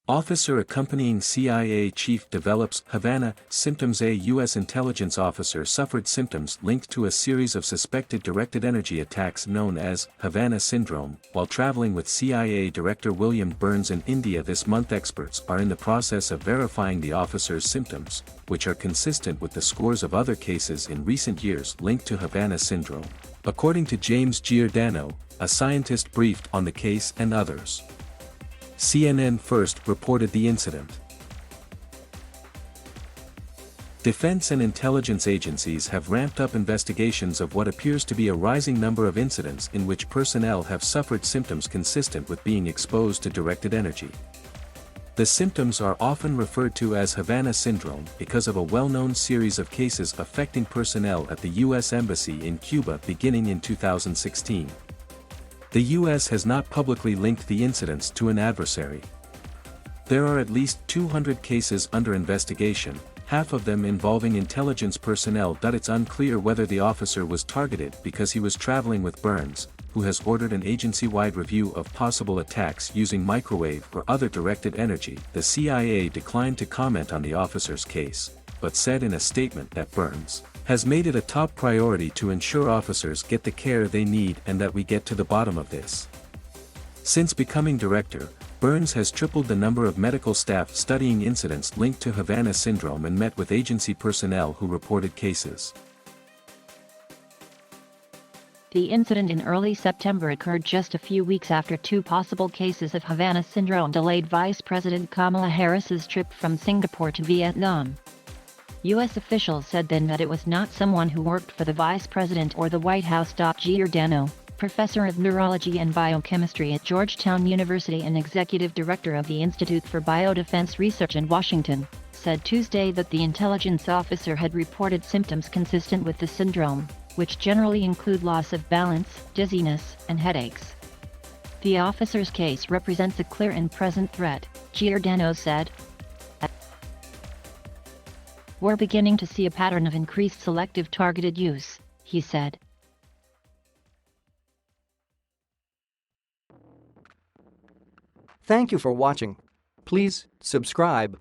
Officer accompanying CIA chief develops Havana symptomsA. U.S. intelligence officer suffered symptoms linked to a series of suspected directed energy attacks known as Havana syndrome while traveling with CIA Director William Burns in India this month. Experts are in the process of verifying the officer's symptoms, which are consistent with the scores of other cases in recent years linked to Havana syndrome, according to James Giordano, a scientist briefed on the case and others. CNN first reported the incident. Defense and intelligence agencies have ramped up investigations of what appears to be a rising number of incidents in which personnel have suffered symptoms consistent with being exposed to directed energy. The symptoms are often referred to as Havana syndrome because of a well-known series of cases affecting personnel at the U.S. Embassy in Cuba beginning in 2016. The U.S. has not publicly linked the incidents to an adversary. There are at least 200 cases under investigation, half of them involving intelligence personnel. It's unclear whether the officer was targeted because he was traveling with Burns, who has ordered an agency-wide review of possible attacks using microwave or other directed energy. The CIA declined to comment on the officer's case, but said in a statement that Burns has made it a top priority to ensure officers get the care they need and that we get to the bottom of this. Since becoming director, Burns has tripled the number of medical staff studying incidents linked to Havana syndrome and met with agency personnel who reported cases. The incident in early September occurred just a few weeks after two possible cases of Havana syndrome delayed Vice President Kamala Harris's trip from Singapore to Vietnam. U.S. officials said then that it was not someone who worked for the Vice President or the White House. Giordano, professor of neurology and biochemistry at Georgetown University and executive director of the Institute for Biodefense Research in Washington, said Tuesday that the intelligence officer had reported symptoms consistent with the syndrome, which generally include loss of balance, dizziness, and headaches. The officer's case represents a clear and present threat, Giordano said. We're beginning to see a pattern of increased selective targeted use, he said. Thank you for watching. Please subscribe.